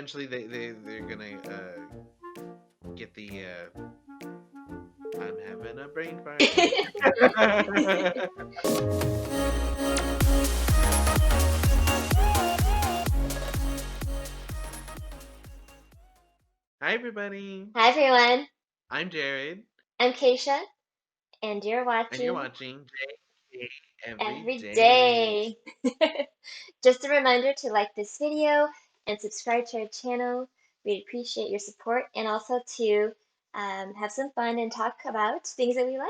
Eventually, they're gonna get the. I'm having a brain fart. Hi, everybody. Hi everyone, I'm Jared, I'm Kashia, and you're and you're watching watching J&K Every Everyday. Day. Just a reminder to like this video and subscribe to our channel. We'd appreciate your support and also to have some fun and talk about things that we like.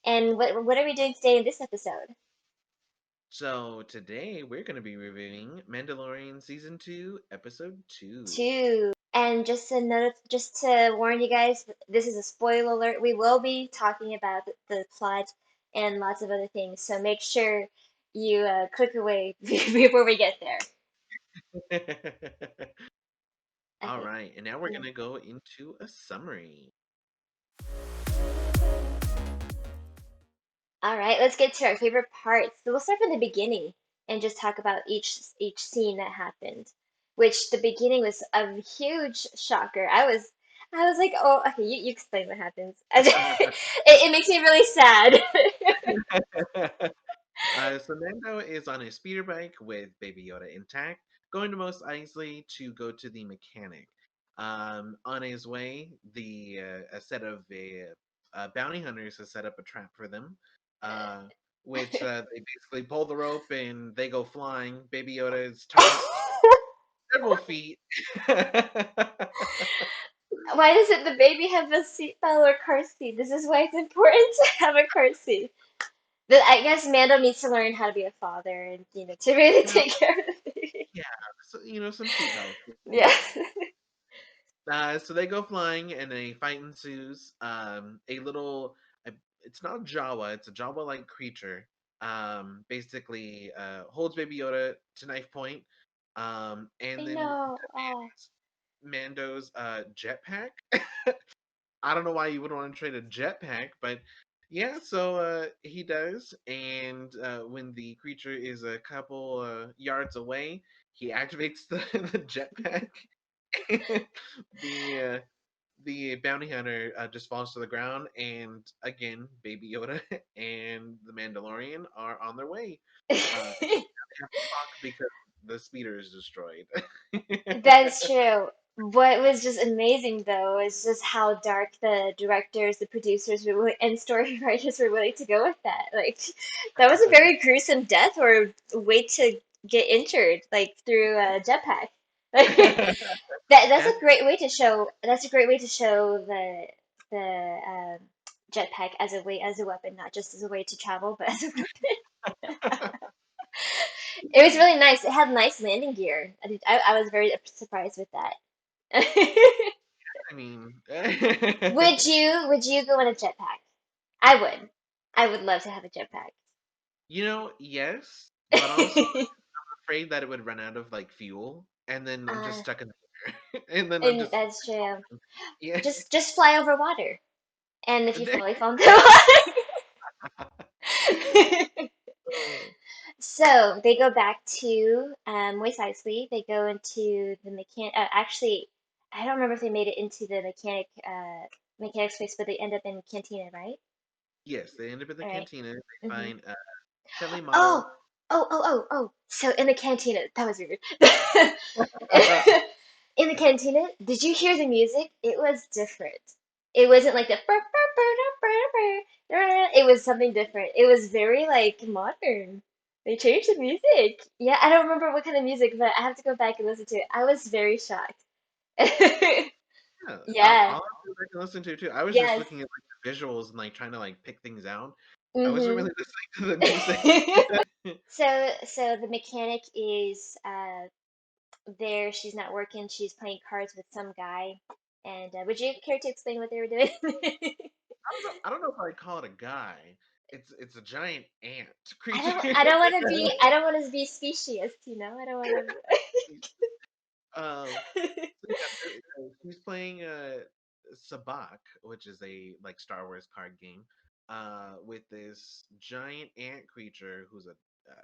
And what are we doing today in this episode? So today we're gonna be reviewing Mandalorian season 2, episode 2. Two. And just to warn you guys, this is a spoiler alert. We will be talking about the plot and lots of other things, so make sure you click away before we get there. All Okay. right, and now we're Mm. gonna go into a summary. All right, let's get to our favorite parts. So we'll start from the beginning and just talk about each scene that happened. Which the beginning was a huge shocker. I was like, oh, okay, you explain what happens. It makes me really sad. So Mando is on his speeder bike with Baby Yoda intact, going to Mos Eisley to go to the mechanic. On his way, a set of bounty hunters has set up a trap for them, uh, which they basically pull the rope and they go flying. Baby Yoda is tossed several feet. Why doesn't the baby have a seatbelt or car seat? This is why it's important to have a car seat. I guess Mando needs to learn how to be a father and to really Well, take care of the baby. yeah, so, some seatbelts would be Yeah. nice. So they go flying and a fight ensues. It's not Jawa, it's a Jawa-like creature. Basically, holds Baby Yoda to knife point, I and then know. Oh. Mando's jetpack. I don't know why you would want to trade a jetpack, but yeah, so he does. And when the creature is a couple yards away, he activates the jetpack. the the bounty hunter just falls to the ground, and again, Baby Yoda and the Mandalorian are on their way. They have to talk because the speeder is destroyed. That's true. What was just amazing though is just how dark the directors, the producers and story writers were willing to go with that. Like that was a very gruesome death or way to get injured, like through a jetpack. That's That's a great way to show. That's a great way to show the jetpack as a weapon, not just as a way to travel, but as a weapon. It was really nice. It had nice landing gear. I was very surprised with that. I mean, Would you go on a jetpack? I would. I would love to have a jetpack. yes, but also afraid that it would run out of like fuel, and then I'm just uh, stuck in the air, and then I'm and just that's true. yeah. Just fly over water, and if you fall into the water. So they go back to Moist Isley. They go into the mechanic. Actually, I don't remember if they made it into the mechanic space, but they end up in Cantina, right? Yes, they end up in the All right. cantina. They Mm-hmm. find Kelly Mara. Oh, oh. So in the cantina, that was weird. In the cantina, did you hear the music? It was different. It wasn't like the it was something different. It was very like modern. They changed the music. Yeah, I don't remember what kind of music, but I have to go back and listen to it. I was very shocked. Yeah, Yeah. I'll have to go back and listen to it too. I was just Yes. looking at like the visuals and like trying to like pick things out. I wasn't Mm-hmm. really listening to the music. So the mechanic is there. She's not working. She's playing cards with some guy. And would you care to explain what they were doing? I don't know if I'd call it a guy. It's a giant ant I creature. don't. I don't want to be. I don't want to be specious. I don't want um, to. so yeah, he's playing Sabak, which is a like Star Wars card game, with this giant ant creature who's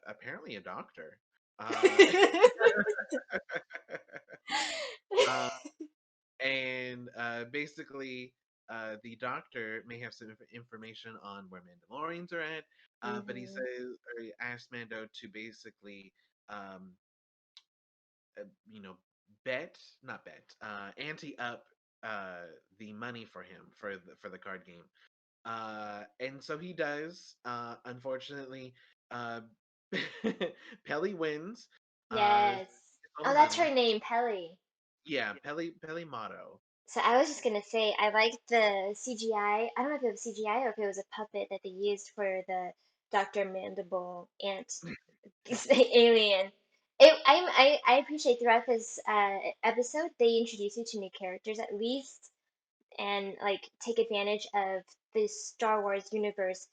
apparently a doctor. Uh, Uh, and basically, the doctor may have some information on where Mandalorians are at, but he Hmm. says, or he asked Mando to basically, um, you know, not bet, ante up the money for him for the card game. And so he does. Unfortunately, uh, Pelly wins. Yes. Gets all Oh, the that's her money. name, Pelly. Yeah, Pelly Motto. So I was just gonna say I liked the CGI. I don't know if it was CGI or if it was a puppet that they used for the Dr. Mandible ant alien. I appreciate throughout this episode they introduce you to new characters at least and like take advantage of the Star Wars universe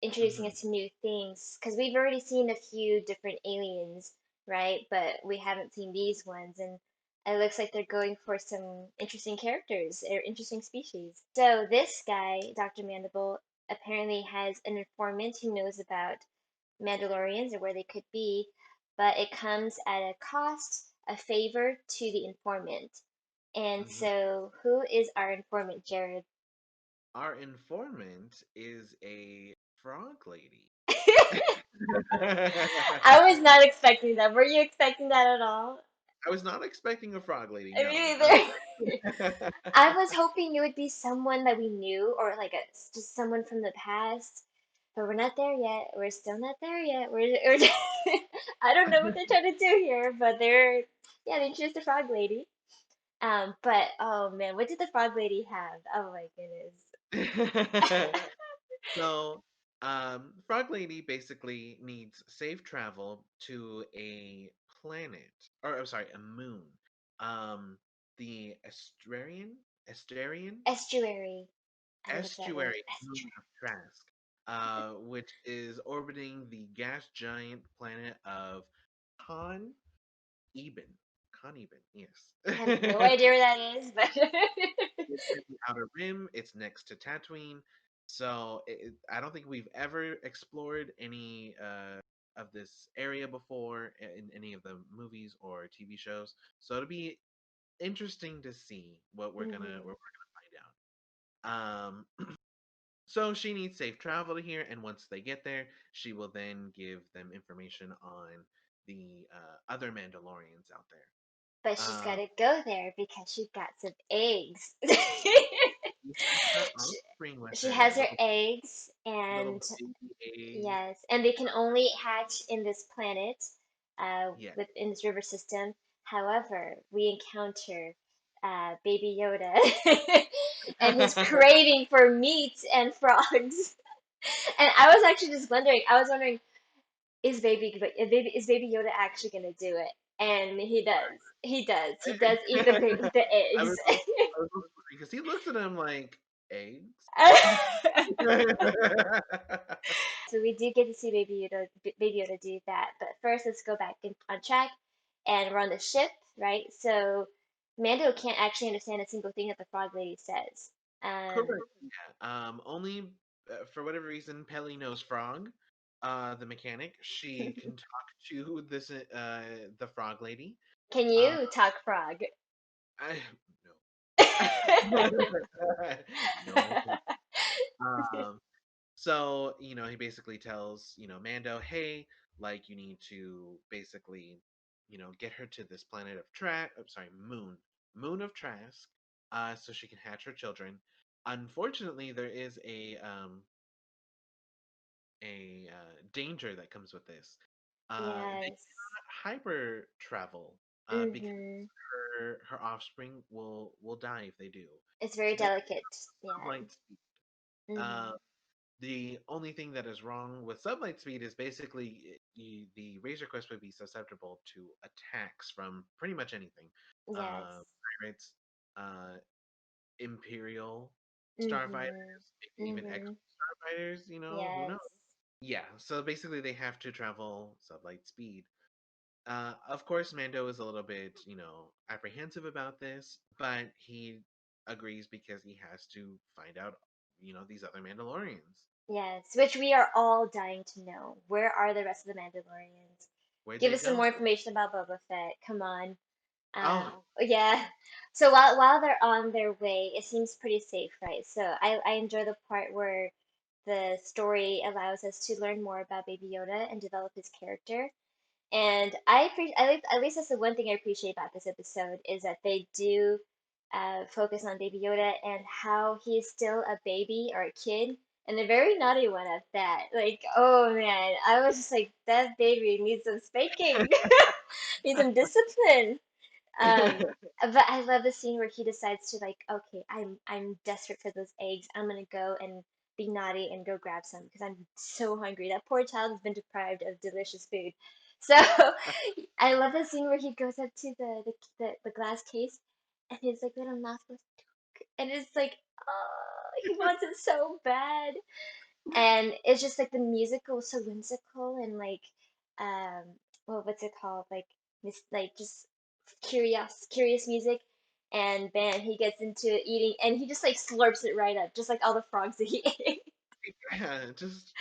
introducing Hmm. us to new things because we've already seen a few different aliens, right? But we haven't seen these ones, and it looks like they're going for some interesting characters or interesting species. So this guy, Dr. Mandible, apparently has an informant who knows about Mandalorians or where they could be, but it comes at a cost, a favor to the informant. And Hmm. so, who is our informant, Jared? Our informant is a frog lady. I was not expecting that. Were you expecting that at all? I was not expecting a frog lady. Me No. either. I was hoping it would be someone that we knew or like just someone from the past, but we're not there yet. We're still not there yet. We're I don't know what they're trying to do here, but yeah, they introduced the frog lady. But oh man, what did the frog lady have? Oh my goodness. So, Frog Lady basically needs safe travel to a planet, or I'm sorry, a moon. Um, the Estuary. I love that word. estuary moon Estuary. of Trask, which is orbiting the gas giant planet of Con Eben. Con Eben, I have no yes. idea where that is, but It's in the Outer Rim. It's next to Tatooine. So I don't think we've ever explored any of this area before in any of the movies or TV shows. So it'll be interesting to see what Mhm. we're gonna find out. So she needs safe travel to here, and once they get there, she will then give them information on the other Mandalorians out there. But she's got Um, to go there because she got some eggs. she has her she, offspring with she her, has her eggs, little and baby eggs. yes, and they can only hatch in this planet, Yeah. within this river system. However, we encounter Baby Yoda and his craving for meat and frogs. And I was actually just wondering. I was wondering, is Baby Yoda actually gonna do it? And he does. He does. He does eat the I eggs. was I was also because he looks at him like eggs. So we do get to see Baby Yoda do that. But first, let's go back on track, and we're on the ship, right? So Mando can't actually understand a single thing that the Frog Lady says. Um, Correct. Yeah. Only for whatever reason, Pelly knows Frog, the mechanic. She can talk to the Frog Lady. can Uh, you talk frog? I no, I can't. Um, So, he basically tells, Mando, hey, like, you need to basically, get her to this planet of I'm sorry, moon of Trask, so she can hatch her children. Unfortunately, there is a danger that comes with this. They Yes. cannot hyper travel, because Mm-hmm. her offspring will die if they do. It's very So they delicate. Yeah. light speed. Uh, Mm-hmm. The only thing that is wrong with sublight speed is basically the Razor Crest would be susceptible to attacks from pretty much anything. Yes. Pirates, uh, Imperial Mm-hmm. starfighters, maybe even X Mm-hmm. starfighters. Who knows? Yes. Yeah. So basically, they have to travel sublight speed. Of course, Mando is a little bit, apprehensive about this, but he agrees because he has to find out, these other Mandalorians. Yes. Which we are all dying to know. Where are the rest of the Mandalorians? Where'd Give they us some go? more information about Boba Fett. Come on. Oh, Yeah. So while they're on their way, it seems pretty safe, right? So I enjoy the part where the story allows us to learn more about Baby Yoda and develop his character. And I like, at least that's the one thing I appreciate about this episode is that they do focus on Baby Yoda and how he's still a baby or a kid, and a very naughty one at that. Like, oh man, I was just like, that baby needs some spanking, needs some discipline. But I love the scene where he decides to like, okay, I'm desperate for those eggs. I'm gonna go and be naughty and go grab some because I'm so hungry. That poor child has been deprived of delicious food. So I love the scene where he goes up to the glass case and his like little mouth goes, and it's like, oh, he wants it so bad. And it's just like the musical so whimsical and like well, what's it called, like this, like just curious music. And bam, he gets into eating and he just like slurps it right up, just like all the frogs that he ate. yeah, just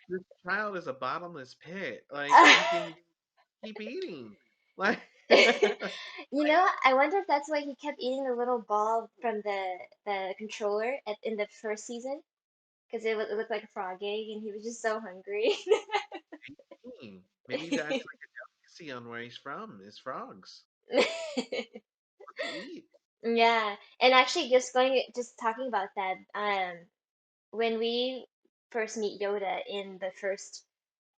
this child is a bottomless pit. Like he can keep eating. Like You know, I wonder if that's why he kept eating the little ball from the controller in the first season, because it looked like a frog egg and he was just so hungry. maybe that's like a delicacy on where he's from is frogs. What they eat. Yeah, and actually, just talking about that, when we first meet Yoda in the first,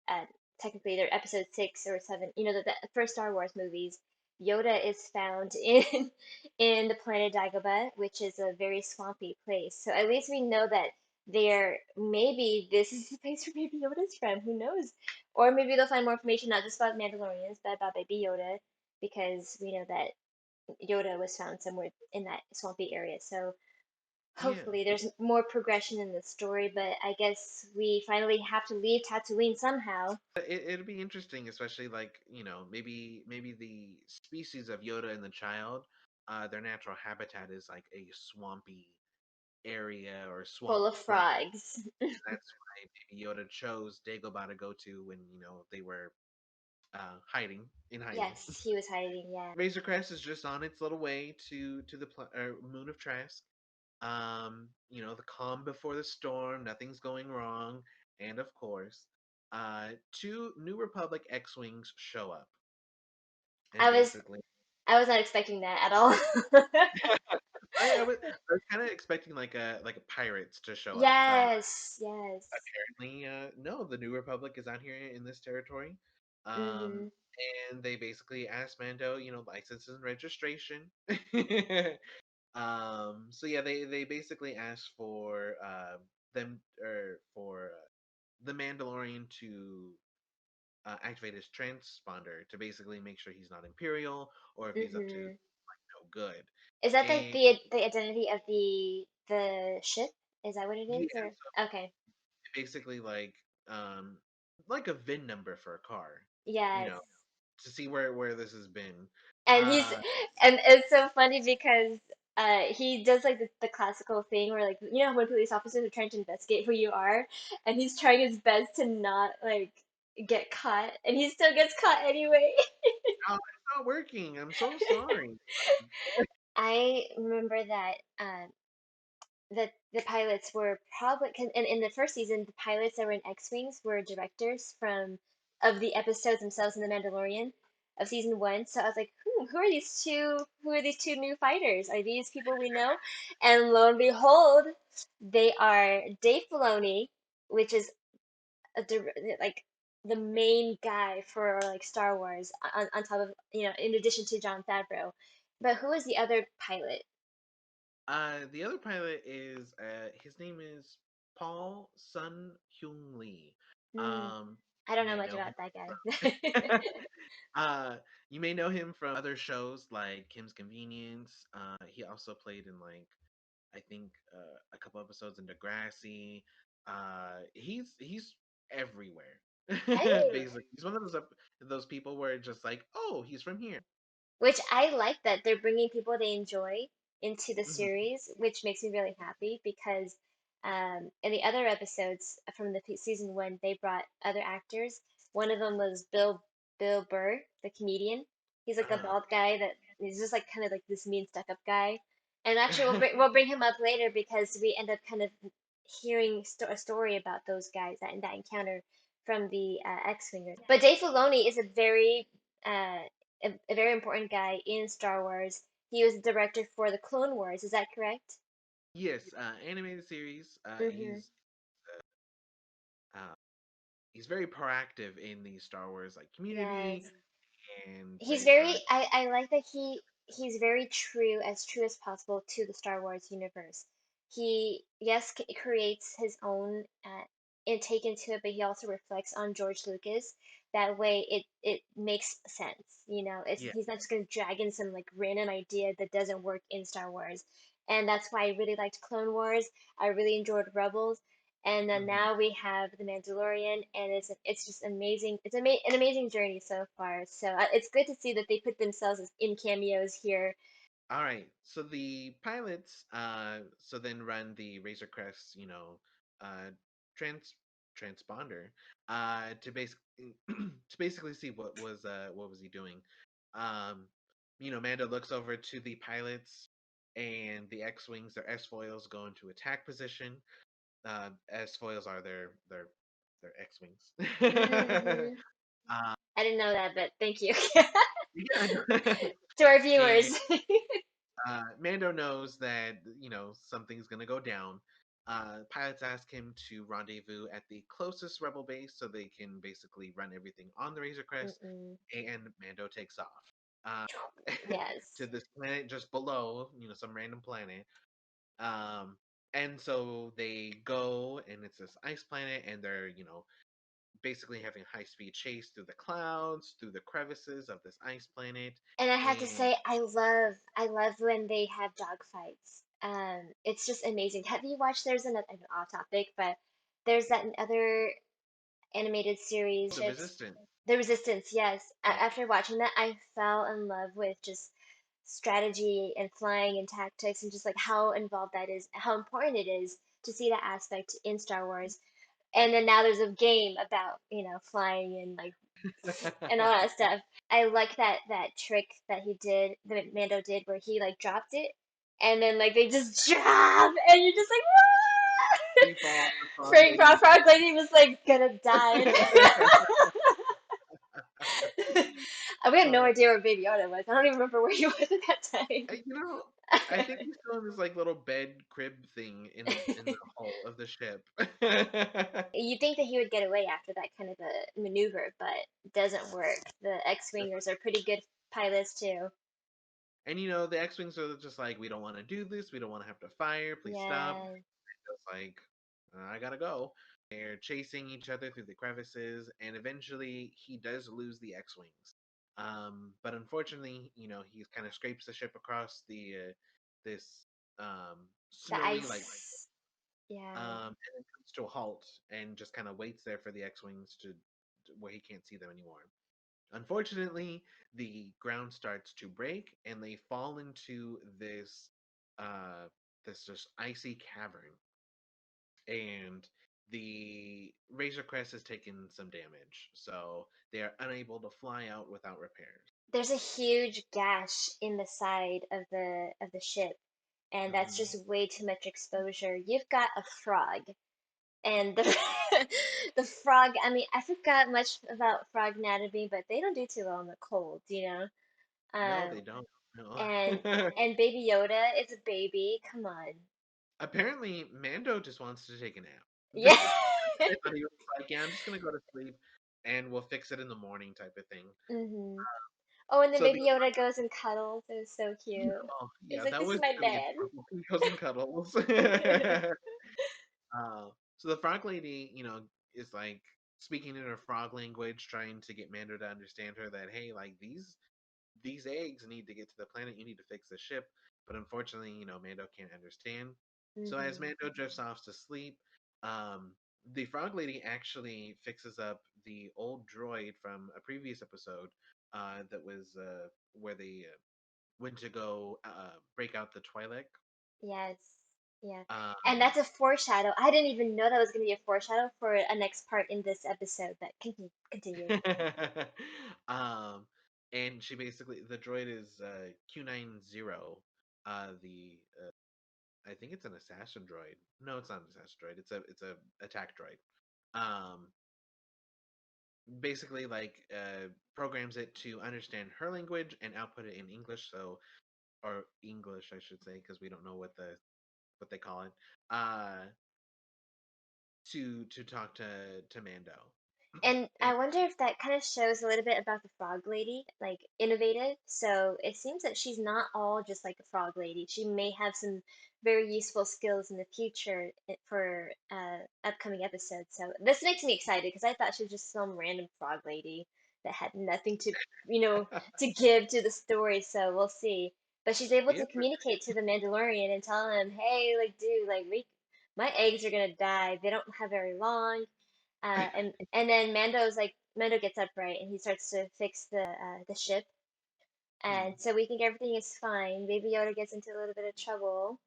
uh, technically they're episode 6 or 7, you know, the first Star Wars movies, Yoda is found in in the planet Dagobah, which is a very swampy place. So at least we know that there maybe this is the place where Baby Yoda's from. Who knows? Or maybe they'll find more information not just about Mandalorians, but about Baby Yoda, because we know that Yoda was found somewhere in that swampy area. So Yeah. hopefully there's more progression in the story, but I guess we finally have to leave Tatooine somehow. It'll be interesting, especially like, maybe the species of Yoda and the child, their natural habitat is like a swampy area or Full swamp of place. frogs. That's why maybe Yoda chose Dagobah to go to when, they were hiding in hiding. Yes, he was hiding, yeah. Razor Crest is just on its little way to the moon of Trask. The calm before the storm, nothing's going wrong, and of course, two New Republic X-wings show up, and I was basically, I was not expecting that at all. I was kind of expecting like a pirates to show up, but Yes, yes. apparently, no, the New Republic is out here in this territory. Um, Hmm. and they basically asked Mando, license and registration. So yeah, they basically asked for them or for the Mandalorian to activate his transponder to basically make sure he's not Imperial or if he's up to Hmm. no good. Is that And the identity of the ship? Is that what it yeah, is? Or so okay. basically um like a VIN number for a car, you Yes. know, to see where this has been. And Uh and it's so funny because he does like the classical thing where, like, you know when police officers are trying to investigate who you are, and he's trying his best to not like get caught, and he still gets caught anyway. oh, it's not working. I'm so sorry. I remember that the pilots were probably, cause in the first season, the pilots that were in X-Wings were directors from of the episodes themselves in The Mandalorian of season 1. So I was like, who are these two? Who are these two new fighters? Are these people we know? And lo and behold, they are Dave Filoni, which is like the main guy for like Star Wars on top of, in addition to John Favreau. But who is the other pilot? The other pilot is his name is Paul Sun Hyung Lee. Hmm. Um, I you don't know may much know him about that guy. from you may know him from other shows like Kim's Convenience. He also played in like I think a couple episodes in Degrassi. He's everywhere. I Basically, he's one of those people where it's just like, oh, he's from here. Which I like that they're bringing people they enjoy into the Mhm. series, which makes me really happy because in the other episodes from the season 1, they brought other actors. One of them was Bill. Bill Burr, the comedian. He's like a Uh, bald guy that he's just like kind of like this mean stuck-up guy. And actually, we'll bring him up later because we end up kind of hearing a story about those guys that encounter from the X-Wingers. But Dave Filoni is uh, a very important guy in Star Wars. He was the director for the Clone Wars. Is that correct? yes, animated series. Mm-hmm. Uh, he's very proactive in the Star Wars like community Yes. and He's very very proactive. I like that he's very true as possible to the Star Wars universe. He yes creates his own intake into it, but he also reflects on George Lucas. That way it makes sense, you know. Yeah. He's not just gonna drag in some like random idea that doesn't work in Star Wars. And that's why I really liked Clone Wars. I really enjoyed Rebels. And then Mhm. now we have The Mandalorian, and it's just amazing. It's an amazing journey so far. So it's good to see that they put themselves in cameos here. All right. So the pilots, so then run the Razor Crest, uh, trans transponder, to basically to basically see what was he doing. Um, Mando looks over to the pilots and the X-wings, their S-foils, go into attack position. S-foils are their X-wings. Hmm. uh, I didn't know that, but thank you yeah, I know. to our And viewers. Mando knows that something's gonna go down. Pilots ask him to rendezvous at the closest rebel base so they can basically run everything on the Razor Crest, Mm-mm. and Mando takes off uh, to Yes. this planet just below, some random planet. Um, and so they go, and it's this ice planet, and they're basically having a high speed chase through the clouds, through the crevices of this ice planet, And I have to and say, I love when they have dogfights. It's just amazing. Have you watched? There's an off topic, but there's that other animated series the ships. Resistance. The Resistance, yes. Yeah. After watching that, I fell in love with just strategy and flying and tactics and just like how involved that is, how important it is to see that aspect in Star Wars. And then now there's a game about, flying and like and all that stuff. I like that trick that he did, that Mando did, where he like dropped it, and then like they just drop, and you're just like, Free "Wah!" fall, the frog Frank lady. Frog Lady was like gonna die. We had no uh, idea where Baby Yoda was. I don't even remember where he was at that time. I, you know, I think he's still in this like little bed crib thing in the hull of the ship. You'd think that he would get away after that kind of a maneuver, but it doesn't work. The X-Wingers are pretty good pilots too. And the X-wings are just like, we don't want to do this. We don't want to have to fire. Please stop. Yeah. Just like, I gotta go. They're chasing each other through the crevices, and eventually he does lose the X-wings. But unfortunately, he kind of scrapes the ship across the this The snowy like ice. Yeah. and then comes to a halt and just kind of waits there for the X-wings to where he can't see them anymore. Unfortunately, the ground starts to break and they fall into uh this just icy cavern, and the Razor Crest has taken some damage, so they are unable to fly out without repairs. There's a huge gash in the side of the ship, and that's Hmm. just way too much exposure. You've got a frog, and the the frog. I mean, I forgot much about frog anatomy, but they don't do too well in the cold, you know. No, Um, they don't. No. and and Baby Yoda is a baby. Come on. Apparently, Mando just wants to take a nap. Yeah. I thought he was like, "Yeah, I'm just gonna go to sleep, and we'll fix it in the morning," type of thing. Hmm. Oh, and then So the Baby Yoda goes and cuddles. It was so yeah, cute. oh, He's yeah, like, that "This is was my really dad." adorable. He goes and cuddles. So the frog lady, is like speaking in her frog language, trying to get Mando to understand her that, hey, like these eggs need to get to the planet. You need to fix the ship. But unfortunately, Mando can't understand. So as Hmm. Mando drifts off to sleep, um, the frog lady actually fixes up the old droid from a previous episode, that was where they went to go break out the Twi'lek. Yes. Yeah. And Um, that's a foreshadow. I didn't even know that was going to be a foreshadow for a next part in this episode, but continue. Continue. um, and she basically the droid is Q90. The I think it's an assassin droid. No, it's not an assassin droid. It's a attack droid. Um, basically programs it to understand her language and output it in English. So or English, I should say, because we don't know what they call it. Uh, to talk to Mando. And And I wonder if that kind of shows a little bit about the frog lady, like innovative. So it seems that she's not all just like a frog lady. She may have some very useful skills in the future for upcoming episodes. So this makes me excited because I thought she was just some random frog lady that had nothing to, you know, to give to the story. So we'll see. But she's able yeah, to communicate to the Mandalorian and tell him, hey, like, dude, like, my eggs are gonna die. They don't have very long. And then Mando gets up right and he starts to fix the ship, and hmm. so we think everything is fine. Baby Yoda gets into a little bit of trouble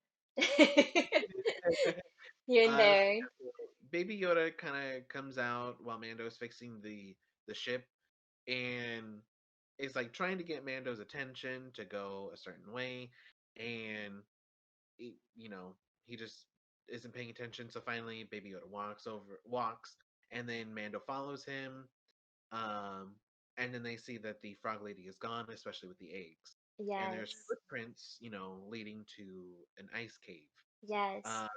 here and So, there. yeah, so Baby Yoda kind of comes out while Mando's fixing the ship and is like trying to get Mando's attention to go a certain way, and you know he just isn't paying attention. So finally, Baby Yoda walks, and then Mando follows him. Um, and then they see that the frog lady is gone, especially with the eggs. And there's Yes, footprints, leading to an ice cave. yes. Uh,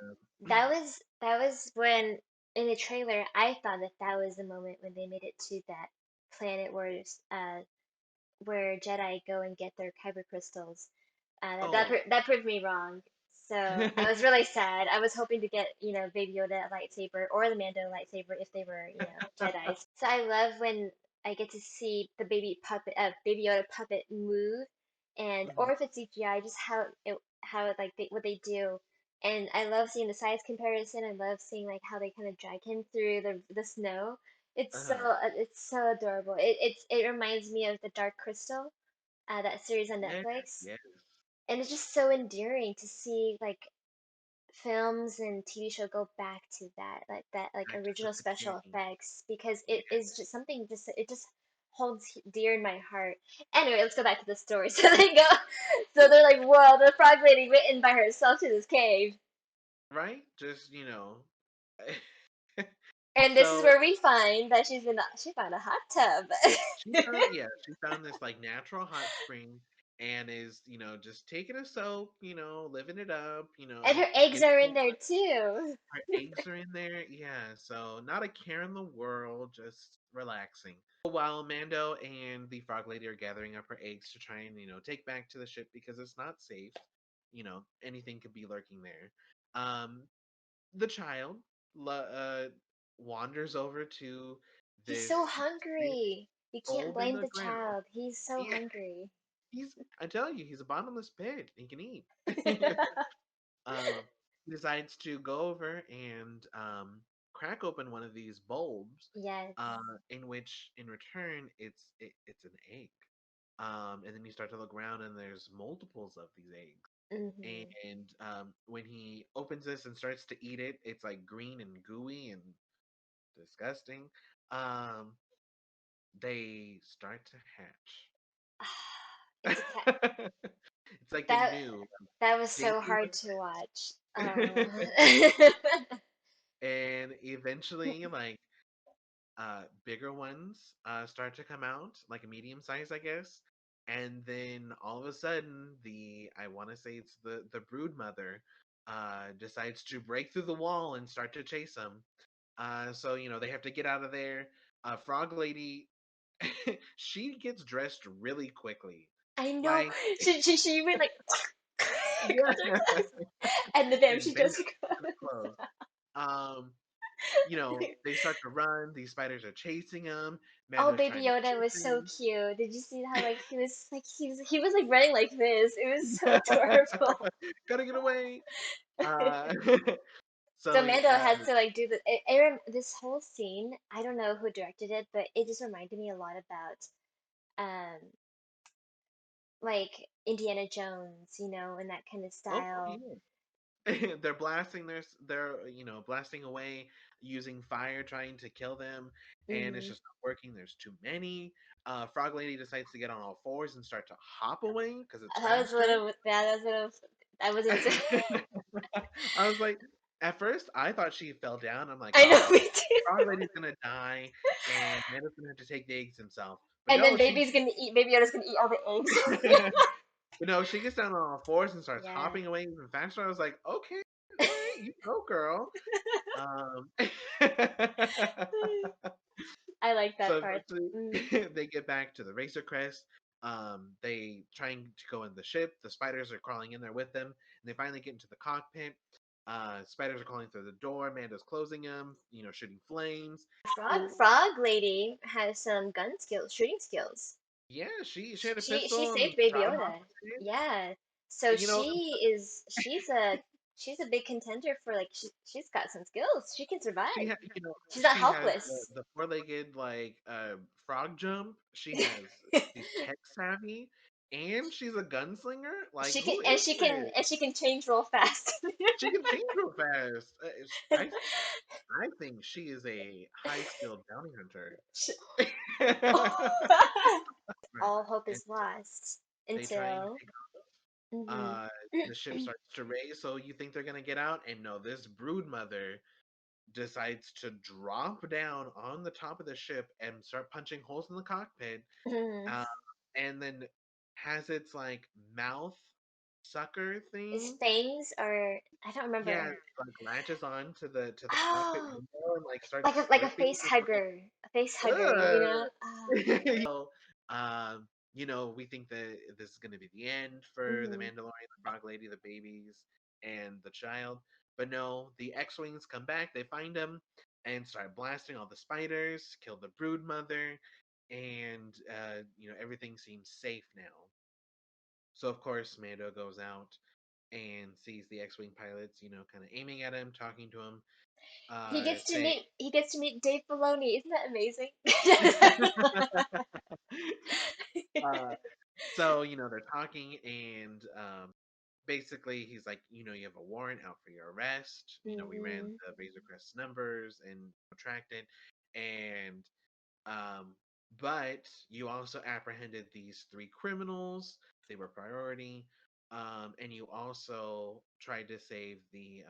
That was when in the trailer I thought that that was the moment when they made it to that planet where Jedi go and get their kyber crystals. oh, That proved me wrong. So I was really sad. I was hoping to get, Baby Yoda a lightsaber or the Mando lightsaber if they were, Jedi's. So I love when I get to see the Baby Yoda puppet move, and mhm, or if it's CGI, just how it like what they do. And I love seeing the size comparison. I love seeing like how they kind of drag him through the snow. uh-huh. It's so adorable. It reminds me of the Dark Crystal, that series on Yes, Netflix, yes. and it's just so endearing to see like films and TV show go back to that like Back to the original special beginning. effects because it Yeah. is just something just it just holds dear in my heart. Anyway, let's go back to the story. So they're like, whoa, the frog lady went in by herself to this cave, Right? Just, and this is so where we find that she found a hot tub. she found this like natural hot spring and is, just taking a soak, living it up, And her eggs getting are in warm. there too. Her eggs are in there. Yeah, so not a care in the world, just relaxing. While Mando and the Frog Lady are gathering up her eggs to try and, take back to the ship because it's not safe. Anything could be lurking there. Um, the child wanders over to He's so this big hungry. You can't hole in blame the the ground. child. He's so Yeah, hungry. I tell you, he's a bottomless pit. He can eat. um, he decides to go over and crack open one of these bulbs, Yes. in which, in return, it's an egg. And then you start to look around, and there's multiples of these eggs. Hmm. And when he opens this and starts to eat it, it's like green and gooey and disgusting. Um, they start to It's a cat. hatch. It's like a That new that was so danger hard zone. to watch. Oh. And eventually, like bigger ones start to come out, like a medium size, I guess. And then all of a sudden, I want to say it's the brood mother decides to break through the wall and start to chase them. So they have to get out of there. Frog Lady, she gets dressed really quickly. I know. Like, She went like yeah, across her clothes, and then bam, and she bam, goes across. clothes. Um, they start to run. These spiders are chasing them. Oh, Mando's Baby trying to Yoda shoot was so them. cute. Did you see how like he was like running like this? It was so adorable. Gotta get away. Uh, So so Mando had to like do this whole scene. I don't know who directed it, but it just reminded me a lot about um like Indiana Jones, in that kind of oh style. yeah, they're blasting their blasting away using fire, trying to kill them, and it's Hmm. just not working. There's too many. Frog Lady decides to get on all fours and start to hop away because it's That was a faster. little, yeah, that was a little, I wasn't, I was like, at first, I thought she fell down. I'm like, I know oh, we do. Frog Lady's gonna die, and Mando's gonna have to take the eggs himself. But And no, then she Baby Yoda's gonna eat all the eggs. But no, she gets down on all fours and starts Yeah. hopping away even faster. I was like, okay, all right, you go, girl. Um, I like that so part. Mm. eventually they get back to the Razor Crest. They trying to go in the ship. The spiders are crawling in there with them, and they finally get into the cockpit. Spiders are crawling through the door. Amanda's closing them, shooting flames. Oh, Frog Lady has some gun skills, shooting skills. yeah, she She had a she pistol and saved Baby shot him off Yoda. the stage. Yeah. So You know, she's a big contender for like she's got some skills. She can She survive. ha She's not she has helpless. the four-legged, like, frog jump. She's tech savvy, and she's a gunslinger. Like, who is this? She can change real fast. She can change real fast. I think she is a high-skilled bounty hunter. She- Right, All hope and is lost they try and until. take Hmm. the ship starts to raise, so you think they're gonna get out, and no, this brood mother decides to drop down on the top of the ship and start punching holes in the cockpit, uh, and then has its like mouth sucker His thing. fangs are, I don't Yeah, remember. like latches on to the cockpit Oh, window and like starts like a slurping. face hugger, a face hugger. You Ugh. know. Oh. So, we think that this is going to be the end for the Hmm. Mandalorian, the Frog Lady, the babies, and the child. But no, the X-wings come back. They find him and start blasting all the spiders, kill the brood mother, and everything seems safe now. So of course, Mando goes out and sees the X-wing pilots, kind of aiming at him, talking to him, saying. He gets to meet Dave Filoni. Isn't that amazing? uh, So, they're talking, and basically he's like, you have a warrant out for your arrest. We ran Hmm. the Razor Crest numbers and tracked it. And but you also apprehended these three criminals. They were priority. And you also tried to save the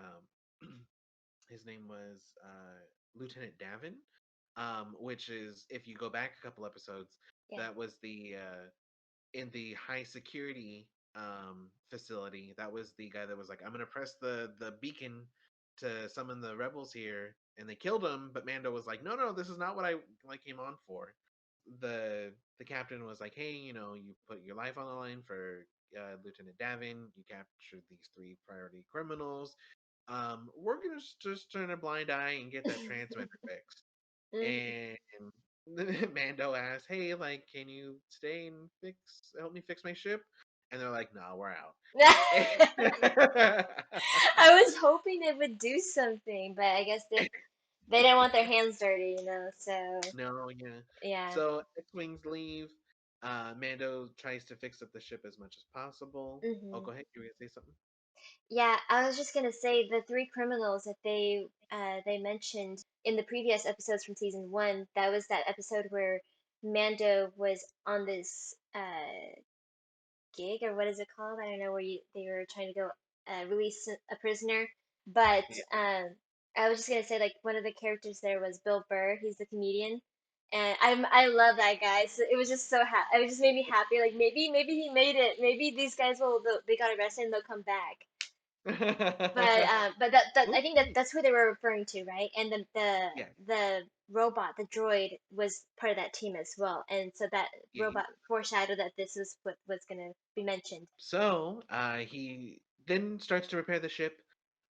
his name was Lieutenant Davin, which is, if you go back a couple episodes, Yeah. that was the in the high security facility. That was the guy that was like, I'm gonna press the beacon to summon the rebels here, and they killed him. But Mando was like, no, no, this is not what I came on for. The captain was like, hey, you put your life on the line for Lieutenant Davin. You captured these three priority criminals. We're gonna just turn a blind eye and get that transmitter fixed. Hmm. And Mando asks, "Hey, like, can you stay and help me fix my ship?" And they're like, "No, we're out." I was hoping they would do something, but I guess they didn't want their hands dirty, you know. So No, yeah. yeah. So X-wings leave. Mando tries to fix up the ship as much as possible. Oh, Hmm. go ahead. You were gonna say something? Yeah, I was just gonna say the three criminals that they mentioned in the previous episodes from season one. That was that episode where Mando was on this gig, or what is it called? I don't know, where they were trying to go release a prisoner. But Yeah. I was just gonna say, like, one of the characters there was Bill Burr. He's the comedian, and I love that guy. So it was just it just made me happy. Like, maybe he made it. Maybe these guys they got arrested and they'll come back. But We'll I think see. that's who they were referring to, right? And Yeah. the robot, the droid, was part of that team as well, and so that Yeah. robot foreshadowed that this is what was gonna be mentioned. So he then starts to repair the ship,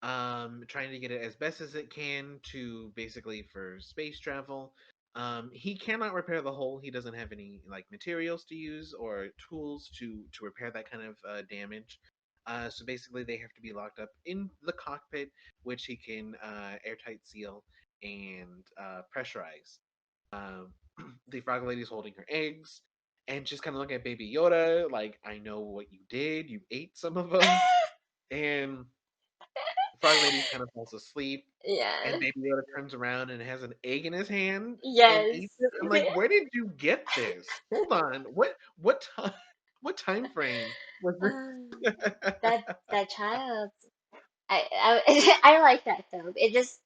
trying to get it as best as it can to basically for space travel. He cannot repair the hull. He doesn't have any like materials to use or tools to repair that kind of damage. So basically, they have to be locked up in the cockpit, which he can airtight seal and pressurize. Um, the frog lady's holding her eggs, and she's kind of looking at Baby Yoda, like, I know what you did. You ate some of them, and Frog Lady kind of falls asleep, and Yeah. Baby Yoda turns around and has an egg in his hand and Yes. eats it. I'm like, where did you get this? Hold on, what time what time frame was Um, this? that child. I I like that though. It just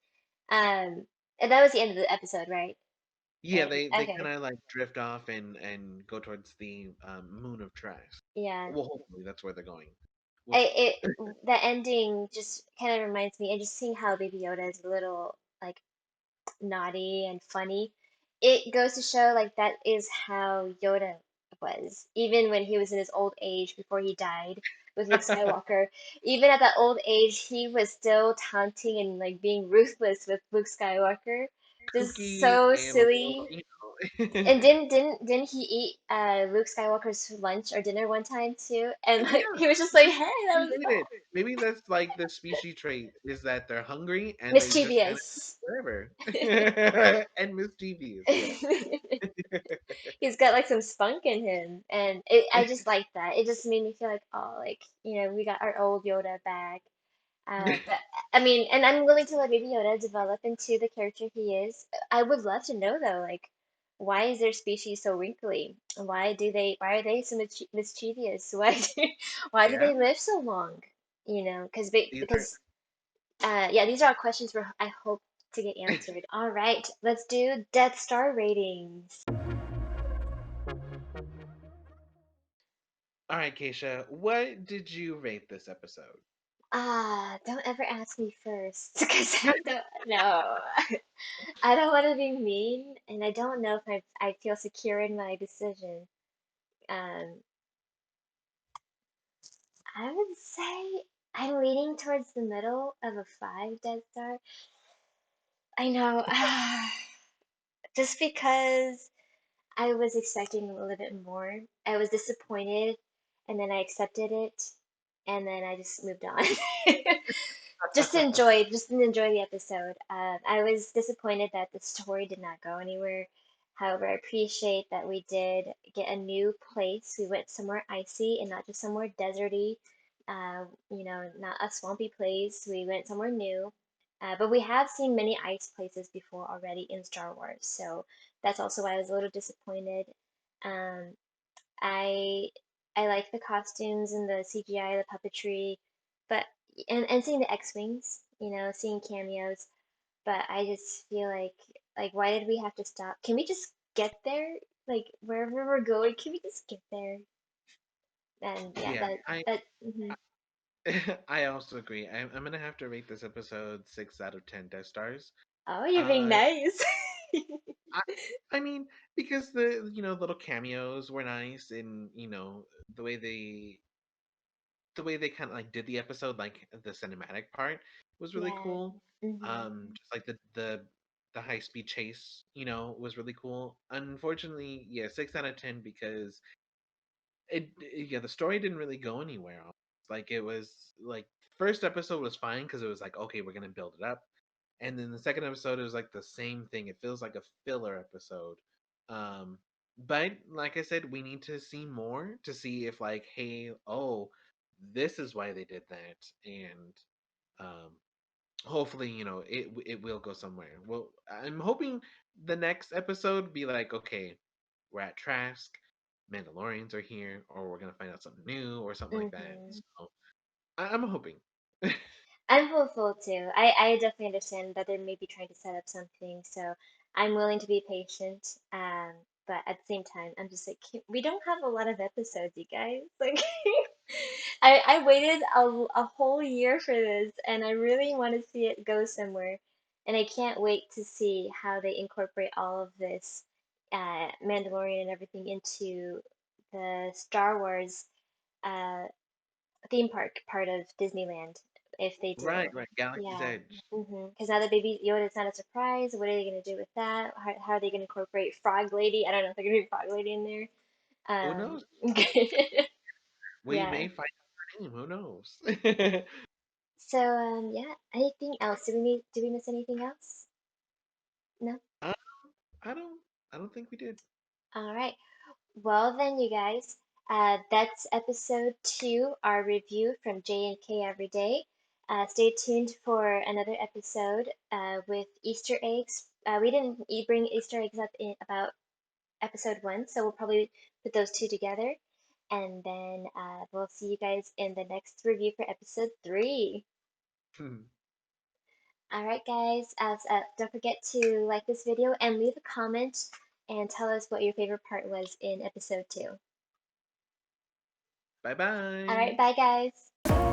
and that was the end of the episode, right? Yeah, And they kind okay, of like drift off and go towards the moon of trash. yeah. Well, hopefully that's where they're going. We'll see. It the ending just kind of reminds me, and just seeing how Baby Yoda is a little like naughty and funny, it goes to show like that is how Yoda was, even when he was in his old age before he died with Luke Skywalker. Even at that old age, he was still taunting and like being ruthless with Luke Skywalker. Just Kooky so and a little, silly. you know. And didn't he eat Luke Skywalker's lunch or dinner one time too? And like Yeah, he was just like, hey, that he was ate it. Maybe that's like the species trait is that they're hungry and they just kind of mischievous. whatever and mischievous. Yes. He's got like some spunk in him, and I just like that. It just made me feel like, oh, like we got our old Yoda back. But I mean, and I'm willing to let Baby Yoda develop into the character he is. I would love to know though, like, why is their species so wrinkly? Why are they so mischievous? Why do Yeah. they live so long? These are Because yeah, these are all questions where I hope to get answered. All right, let's do Death Star ratings. all right, Keisha. What did you rate this episode? Don't ever ask me first because I don't know. I don't want to be mean, and I don't know if I feel secure in my decision. Um, I would say I'm leaning towards the middle of a five Death Star. I know, just because I was expecting a little bit more. I was disappointed, and then I accepted it, and then I just moved on. Just to enjoy the episode. I was disappointed that the story did not go anywhere. However, I appreciate that we did get a new place. We went somewhere icy and not just somewhere deserty. Not a swampy place. We went somewhere new. But we have seen many ice places before already in Star Wars, so that's also why I was a little disappointed. Um, I I like the costumes and the CGI, the puppetry, but and seeing the X-wings, seeing cameos. But I just feel like why did we have to stop? Can we just get there? Like wherever we're going, can we just get there? And yeah, Yeah, that. Mhm. I also agree. I'm gonna have to rate this episode 6 out of 10 Death Stars. Oh, you're being Uh, nice. I, I mean, because the little cameos were nice, and the way they the way they kind of like did the episode, like the cinematic part, was really Yeah. cool. Mhm. Just like the high speed chase, was really cool. Unfortunately, yeah, 6 out of 10 because yeah, the story didn't really go anywhere. Like it was like first episode was fine because it was like okay, we're gonna build it up, and then the second episode is like the same thing. It feels like a filler episode. Um, but like I said, we need to see more to see if like, hey, oh, this is why they did that, and um, hopefully, it will go somewhere. Well, I'm hoping the next episode be like, okay, we're at Trask, Mandalorians are here, or we're gonna find out something new or something like that. Mhm. So I'm hoping. I'm hopeful too. I definitely understand that they may be trying to set up something, so I'm willing to be patient. But at the same time, I'm just like, we don't have a lot of episodes, you guys. Like, I waited a whole year for this, and I really want to see it go somewhere. And I can't wait to see how they incorporate all of this, Mandalorian and everything into the Star Wars, uh, theme park part of Disneyland if they Right, do. right. Galaxy's Yeah. Edge. Because now that Baby Yoda is not a surprise, what are they going to do with that? How are they going to incorporate Frog Lady? I don't know if they're going to do Frog Lady in there. Who knows? We Yeah. may find out her name. Who knows? So, yeah. Anything else? Did we miss anything else? No? um, I don't. I don't think we did. All right. Well, then, you guys, that's episode two, our review from J&K Everyday. Stay tuned for another episode with Easter eggs. We didn't bring Easter eggs up in about episode one, so we'll probably put those two together. And then we'll see you guys in the next review for episode three. All right, guys. Don't forget to like this video and leave a comment and tell us what your favorite part was in episode two. Bye All right, bye. bye, guys.